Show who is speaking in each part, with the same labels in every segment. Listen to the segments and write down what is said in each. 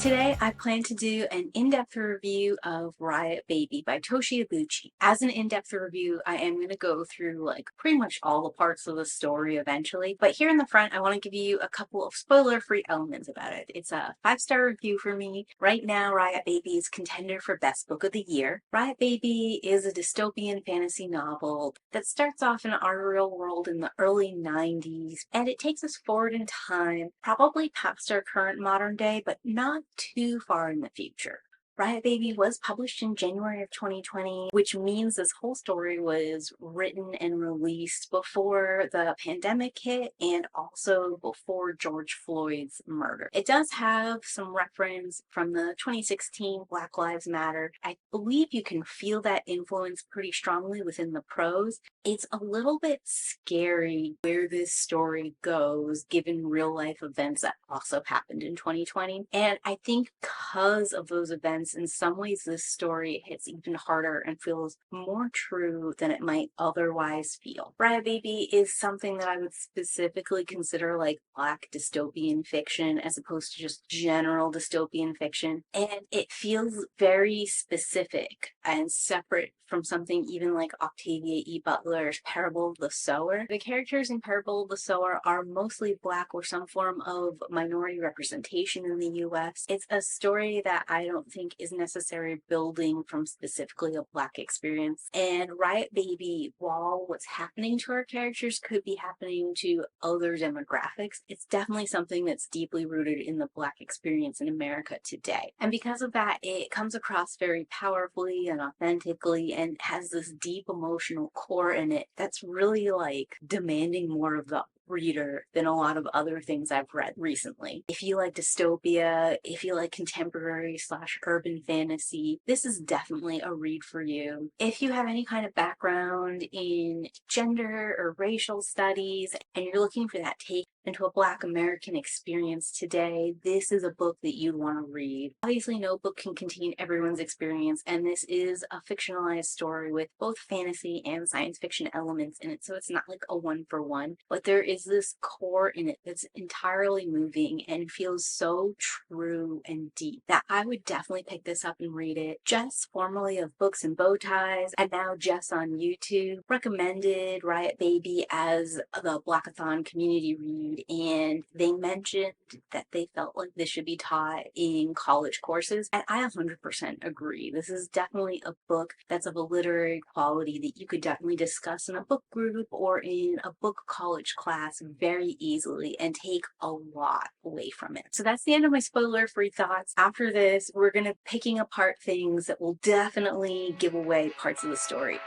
Speaker 1: Today, I plan to do an in-depth review of Riot Baby by Tochi Onyebuchi. As an in-depth review, I am going to go through pretty much all the parts of the story eventually, but here in the front, I want to give you a couple of spoiler-free elements about it. It's a 5-star review for me. Right now, Riot Baby is contender for Best Book of the Year. Riot Baby is a dystopian fantasy novel that starts off in our real world in the early 90s, and it takes us forward in time, probably past our current modern day, but not too far in the future. Riot Baby was published in January of 2020, which means this whole story was written and released before the pandemic hit and also before George Floyd's murder. It does have some reference from the 2016 Black Lives Matter. I believe you can feel that influence pretty strongly within the prose. It's a little bit scary where this story goes given real life events that also happened in 2020. And I think because of those events, in some ways, this story hits even harder and feels more true than it might otherwise feel. Riot Baby is something that I would specifically consider like Black dystopian fiction as opposed to just general dystopian fiction. And it feels very specific and separate from something even like Octavia E. Butler's Parable of the Sower. The characters in Parable of the Sower are mostly Black or some form of minority representation in the US. It's a story that I don't think is necessary building from specifically a Black experience. And Riot Baby, while what's happening to our characters could be happening to other demographics, it's definitely something that's deeply rooted in the Black experience in America today. And because of that, it comes across very powerfully and authentically and has this deep emotional core in it that's really demanding more of the reader than a lot of other things I've read recently. If you like dystopia, if you like contemporary / urban fantasy, this is definitely a read for you. If you have any kind of background in gender or racial studies and you're looking for that take into a Black American experience today, this is a book that you'd want to read. Obviously, no book can contain everyone's experience, and this is a fictionalized story with both fantasy and science fiction elements in it, so it's not like a one-for-one, but there is this core in it that's entirely moving and feels so true and deep that I would definitely pick this up and read it. Jess, formerly of Books and Bow Ties, and now Jess on YouTube, recommended Riot Baby as the Blackathon community read, and they mentioned that they felt like this should be taught in college courses, and I 100% agree. This is definitely a book that's of a literary quality that you could definitely discuss in a book group or in a book college class very easily and take a lot away from it. So that's the end of my spoiler-free thoughts. After this, we're going to picking apart things that will definitely give away parts of the story.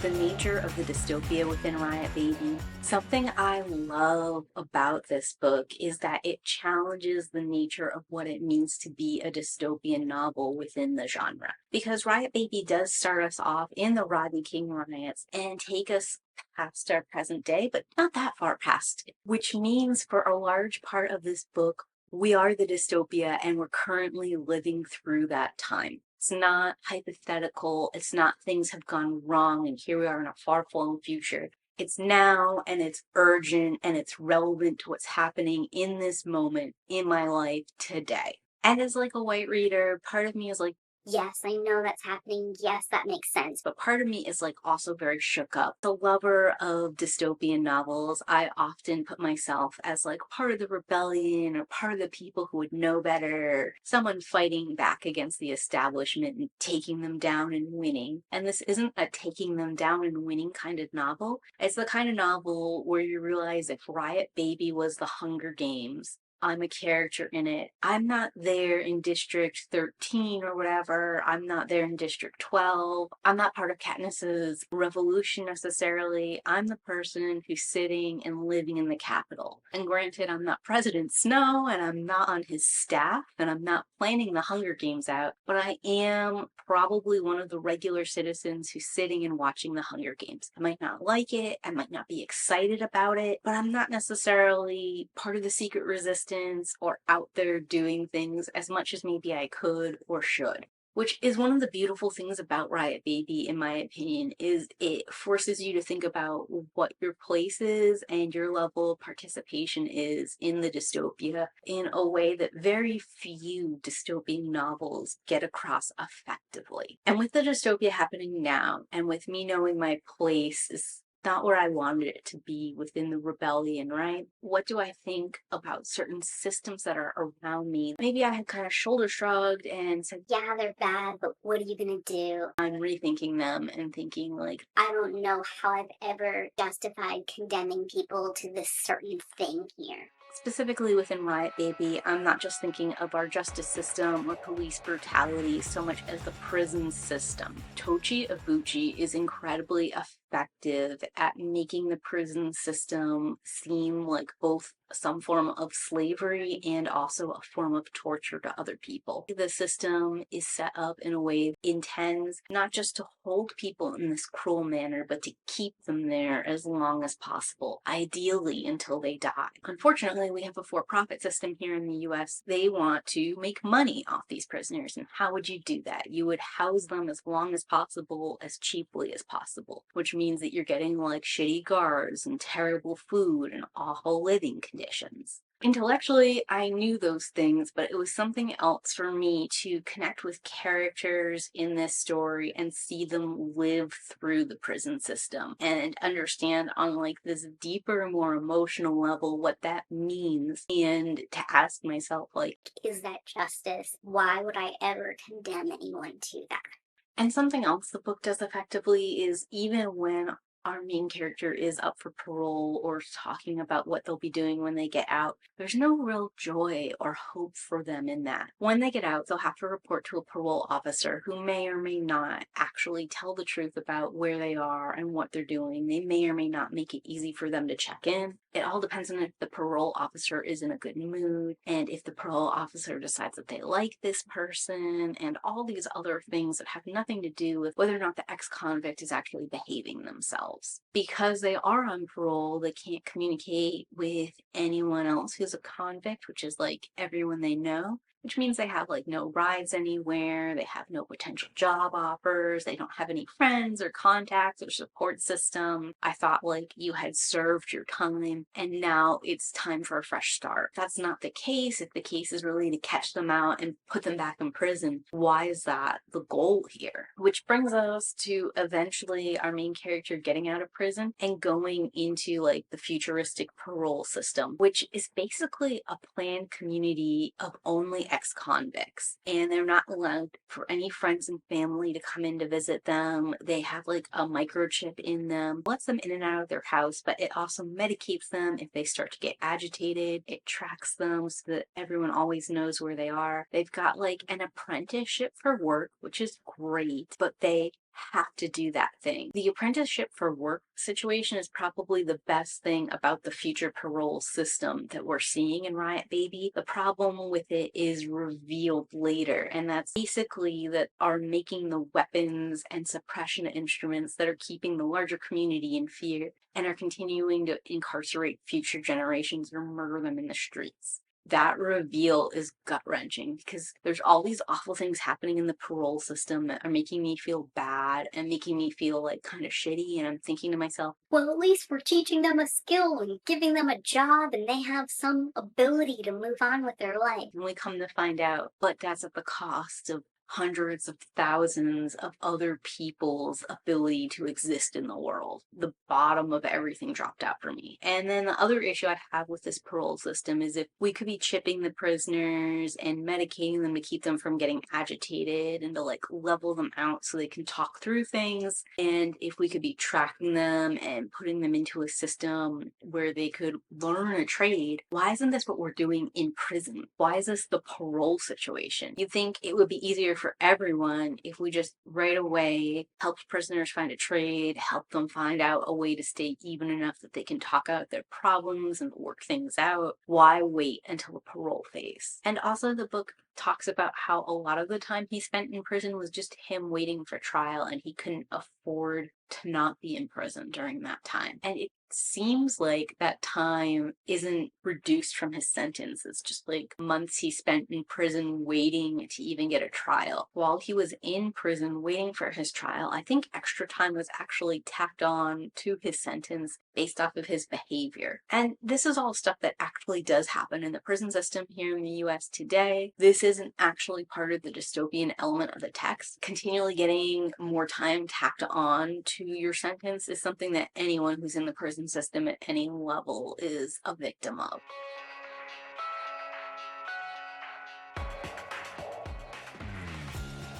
Speaker 1: The nature of the dystopia within Riot Baby. Something I love about this book is that it challenges the nature of what it means to be a dystopian novel within the genre. Because Riot Baby does start us off in the Rodney King riots and take us past our present day, but not that far past it, which means for a large part of this book, we are the dystopia and we're currently living through that time. It's not hypothetical. It's not things have gone wrong and here we are in a far-flung future. It's now and it's urgent and it's relevant to what's happening in this moment in my life today. And as a white reader, part of me is yes, I know that's happening. Yes, that makes sense. But part of me is also very shook up. The lover of dystopian novels, I often put myself as part of the rebellion or part of the people who would know better, someone fighting back against the establishment and taking them down and winning. And this isn't a taking them down and winning kind of novel. It's the kind of novel where you realize if Riot Baby was the Hunger Games, I'm a character in it. I'm not there in District 13 or whatever. I'm not there in District 12. I'm not part of Katniss's revolution necessarily. I'm the person who's sitting and living in the Capitol. And granted, I'm not President Snow, and I'm not on his staff, and I'm not planning the Hunger Games out, but I am probably one of the regular citizens who's sitting and watching the Hunger Games. I might not like it, I might not be excited about it, but I'm not necessarily part of the secret resistance or out there doing things as much as maybe I could or should. which is one of the beautiful things about Riot Baby, in my opinion, is it forces you to think about what your place is and your level of participation is in the dystopia in a way that very few dystopian novels get across effectively. And with the dystopia happening now, and with me knowing my place is not where I wanted it to be within the rebellion, right? What do I think about certain systems that are around me? Maybe I had kind of shoulder shrugged and said,
Speaker 2: yeah, they're bad, but what are you gonna do?
Speaker 1: I'm rethinking them and thinking, like,
Speaker 2: I don't know how I've ever justified condemning people to this certain thing here.
Speaker 1: specifically within Riot Baby, I'm not just thinking of our justice system or police brutality so much as the prison system. Tochi Onyebuchi is incredibly effective at making the prison system seem like both some form of slavery and also a form of torture to other people. The system is set up in a way that intends not just to hold people in this cruel manner, but to keep them there as long as possible, ideally until they die. Unfortunately, we have a for-profit system here in the US. They want to make money off these prisoners, and how would you do that? You would house them as long as possible, as cheaply as possible, which means that you're getting like shitty guards and terrible food and awful living conditions. Intellectually, I knew those things, but it was something else for me to connect with characters in this story and see them live through the prison system and understand on like this deeper, more emotional level what that means, and to ask myself, like,
Speaker 2: Is that justice? Why would I ever condemn anyone to that?
Speaker 1: and something else the book does effectively is even when our main character is up for parole or talking about what they'll be doing when they get out, there's no real joy or hope for them in that. When they get out, they'll have to report to a parole officer who may or may not actually tell the truth about where they are and what they're doing. They may or may not make it easy for them to check in. It all depends on if the parole officer is in a good mood and if the parole officer decides that they like this person and all these other things that have nothing to do with whether or not the ex-convict is actually behaving themselves. Because they are on parole, they can't communicate with anyone else who's a convict, which is like everyone they know, which means they have like no rides anywhere, they have no potential job offers, they don't have any friends or contacts or support system. I thought like you had served your time and now it's time for a fresh start. That's not the case. If the case is really to catch them out and put them back in prison, why is that the goal here? Which brings us to eventually our main character getting out of prison and going into like the futuristic parole system, which is basically a planned community of only ex-convicts, and they're not allowed for any friends and family to come in to visit them. They have like a microchip in them, lets them in and out of their house, but it also medicates them if they start to get agitated. It tracks them so that everyone always knows where they are. They've got like an apprenticeship for work, which is great, but they have to do that thing. The apprenticeship for work situation is probably the best thing about the future parole system that we're seeing in Riot Baby. The problem with it is revealed later, and that's basically that are making the weapons and suppression instruments that are keeping the larger community in fear and are continuing to incarcerate future generations or murder them in the streets. That reveal is gut-wrenching because there's all these awful things happening in the parole system that are making me feel bad and making me feel like kind of shitty, and I'm thinking to myself,
Speaker 2: Well, at least we're teaching them a skill and giving them a job, and they have some ability to move on with their life.
Speaker 1: and we come to find out, but that's at the cost of hundreds of thousands of other people's ability to exist in the world. The bottom of everything dropped out for me. And then the other issue I have with this parole system is if we could be chipping the prisoners and medicating them to keep them from getting agitated and to like level them out so they can talk through things, and if we could be tracking them and putting them into a system where they could learn a trade, why isn't this what we're doing in prison? Why is this the parole situation? You'd think it would be easier for everyone if we just right away helped prisoners find a trade, help them find out a way to stay even enough that they can talk out their problems and work things out. Why wait until the parole phase? And also the book talks about how a lot of the time he spent in prison was just him waiting for trial, and he couldn't afford to not be in prison during that time. And it seems like that time isn't reduced from his sentence. It's just like months he spent in prison waiting to even get a trial. While he was in prison waiting for his trial, I think extra time was actually tacked on to his sentence based off of his behavior. And this is all stuff that actually does happen in the prison system here in the US today. This isn't actually part of the dystopian element of the text. Continually getting more time tacked on to your sentence is something that anyone who's in the prison system at any level is a victim of.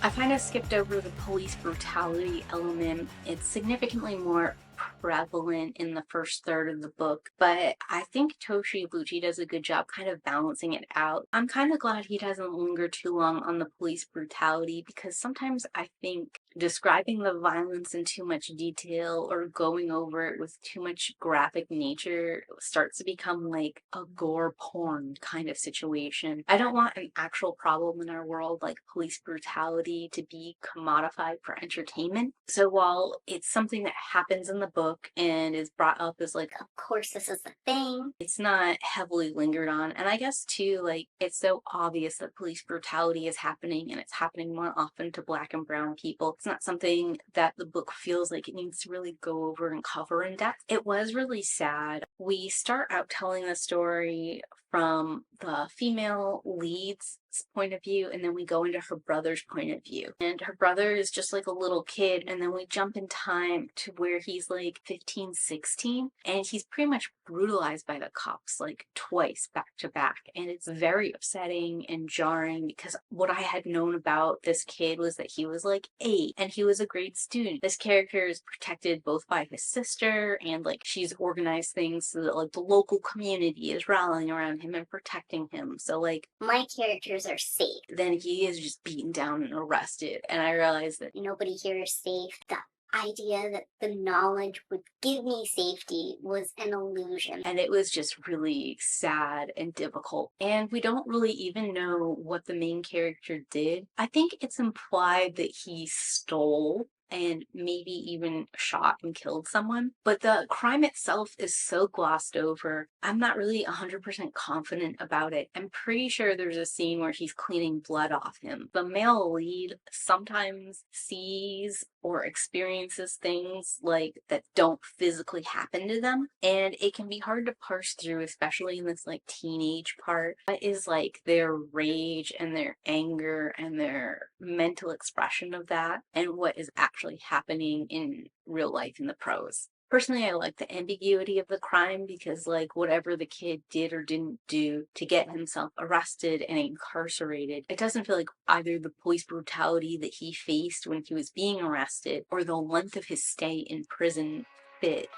Speaker 1: I kind of skipped over the police brutality element. It's significantly more prevalent in the first third of the book, but I think Tochi Onyebuchi does a good job kind of balancing it out. I'm kind of glad he doesn't linger too long on the police brutality, because sometimes I think describing the violence in too much detail or going over it with too much graphic nature starts to become like a gore porn kind of situation. I don't want an actual problem in our world like police brutality to be commodified for entertainment. So while it's something that happens in the book and is brought up as like,
Speaker 2: Of course, this is the thing.
Speaker 1: it's not heavily lingered on. And I guess too, like, it's so obvious that police brutality is happening, and it's happening more often to Black and brown people. It's not something that the book feels like it needs to really go over and cover in depth. It was really sad. We start out telling the story from the female lead's point of view, and then we go into her brother's point of view. And her brother is just like a little kid, and then we jump in time to where he's like 15, 16, and he's pretty much brutalized by the cops like twice back to back. And it's very upsetting and jarring, because what I had known about this kid was that he was like 8 and he was a great student. This character is protected both by his sister, and like she's organized things so that like the local community is rallying around him and protecting him. So like
Speaker 2: My characters are safe.
Speaker 1: then he is just beaten down and arrested. And I realized that
Speaker 2: Nobody here is safe. The idea that the knowledge would give me safety was an illusion.
Speaker 1: and it was just really sad and difficult. And we don't really even know what the main character did. I think it's implied that he stole and maybe even shot and killed someone, but the crime itself is so glossed over. I'm not really 100% confident about it. I'm pretty sure there's a scene where he's cleaning blood off him. The male lead sometimes sees or experiences things like that don't physically happen to them, and it can be hard to parse through, especially in this like teenage part. What is like their rage and their anger and their mental expression of that, and what is actually happening in real life in the prose. Personally, I like the ambiguity of the crime, because like whatever the kid did or didn't do to get himself arrested and incarcerated, it doesn't feel like either the police brutality that he faced when he was being arrested or the length of his stay in prison fit.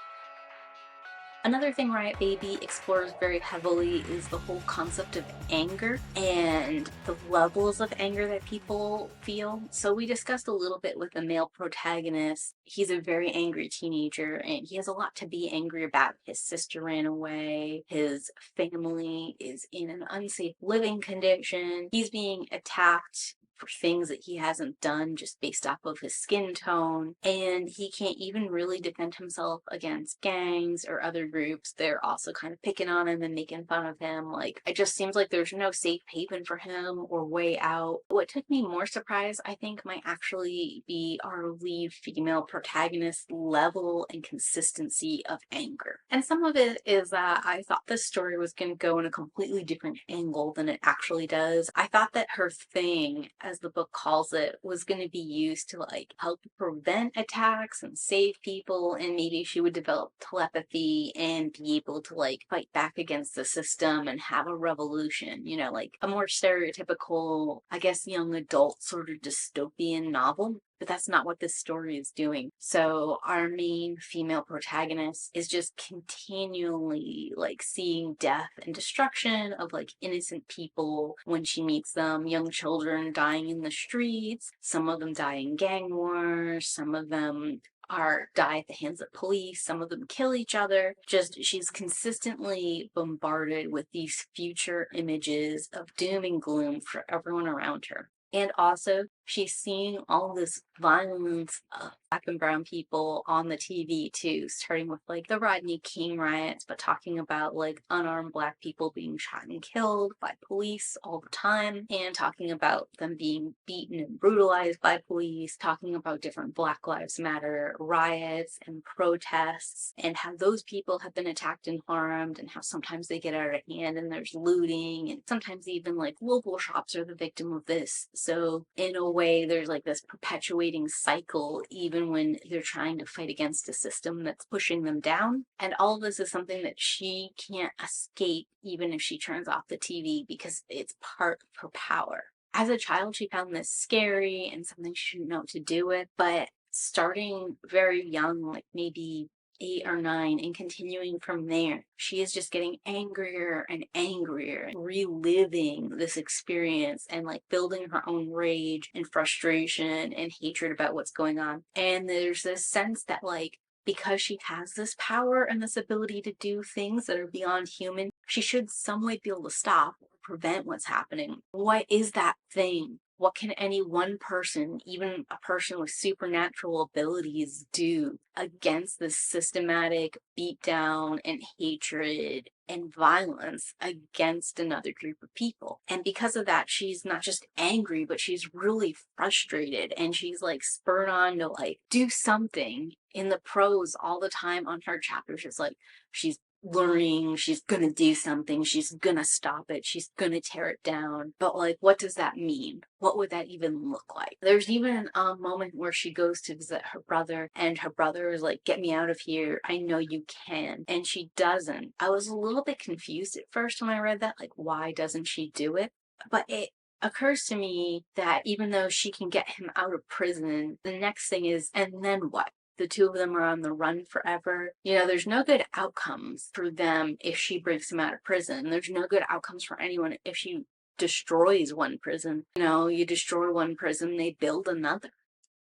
Speaker 1: Another thing Riot Baby explores very heavily is the whole concept of anger and the levels of anger that people feel. So we discussed a little bit with the male protagonist. He's a very angry teenager, and he has a lot to be angry about. His sister ran away, his family is in an unsafe living condition, he's being attacked for things that he hasn't done just based off of his skin tone, and he can't even really defend himself against gangs or other groups. They're also kind of picking on him and making fun of him. Like, it just seems like there's no safe haven for him or way out. What took me more surprise, I think, might actually be our lead female protagonist's level and consistency of anger. And some of it is that I thought this story was going to go in a completely different angle than it actually does. I thought that her thing, as the book calls it, was going to be used to like help prevent attacks and save people, and maybe she would develop telepathy and be able to like fight back against the system and have a revolution, you know, like a more stereotypical, I guess, young adult sort of dystopian novel. But that's not what this story is doing. So our main female protagonist is just continually like seeing death and destruction of like innocent people when she meets them, young children dying in the streets, some of them die in gang wars, some of them die at the hands of police, some of them kill each other. Just she's consistently bombarded with these future images of doom and gloom for everyone around her. And also, she's seeing all this violence of Black and brown people on the TV too, starting with like the Rodney King riots, but talking about like unarmed Black people being shot and killed by police all the time, and talking about them being beaten and brutalized by police, talking about different Black Lives Matter riots and protests, and how those people have been attacked and harmed, and how sometimes they get out of hand and there's looting, and sometimes even like local shops are the victim of this. So in a way, there's like this perpetuating cycle, even when they're trying to fight against a system that's pushing them down. And all of this is something that she can't escape, even if she turns off the TV, because it's part of her power. As a child, she found this scary and something she didn't know what to do with, but starting very young, like maybe 8 or 9, and continuing from there, she is just getting angrier and angrier, reliving this experience and like building her own rage and frustration and hatred about what's going on. And there's this sense that like, because she has this power and this ability to do things that are beyond human, she should some way be able to stop or prevent what's happening. What is that thing? What can any one person, even a person with supernatural abilities, do against this systematic beatdown and hatred and violence against another group of people? And because of that, she's not just angry, but she's really frustrated, and she's like spurred on to like do something. In the prose all the time on her chapters, it's like she's learning, she's gonna do something, she's gonna stop it, she's gonna tear it down. But like, what does that mean? What would that even look like? There's even a moment where she goes to visit her brother, and her brother is like, get me out of here, I know you can. And she doesn't. I was a little bit confused at first when I read that, like, why doesn't she do it? But it occurs to me that even though she can get him out of prison, the next thing is, and then what? The two of them are on the run forever. You know, there's no good outcomes for them if she breaks them out of prison. There's no good outcomes for anyone if she destroys one prison. You know, you destroy one prison, they build another.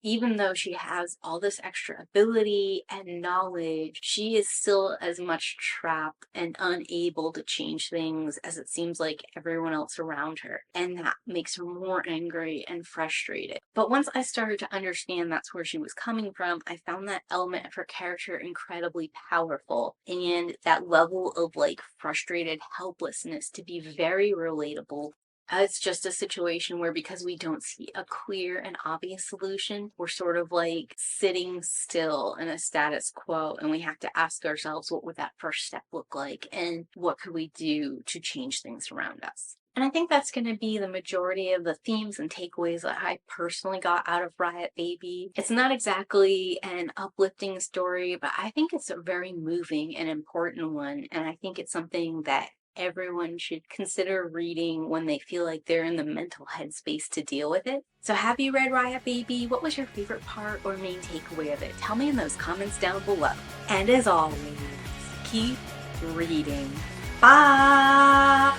Speaker 1: Even though she has all this extra ability and knowledge, she is still as much trapped and unable to change things as it seems like everyone else around her. And that makes her more angry and frustrated. But once I started to understand that's where she was coming from, I found that element of her character incredibly powerful, and that level of like frustrated helplessness to be very relatable. It's just a situation where, because we don't see a clear and obvious solution, we're sort of like sitting still in a status quo, and we have to ask ourselves, what would that first step look like, and what could we do to change things around us? And I think that's going to be the majority of the themes and takeaways that I personally got out of Riot Baby. It's not exactly an uplifting story, but I think it's a very moving and important one, and I think it's something that everyone should consider reading when they feel like they're in the mental headspace to deal with it. So have you read Riot Baby? What was your favorite part or main takeaway of it? Tell me in those comments down below. And as always, keep reading. Bye!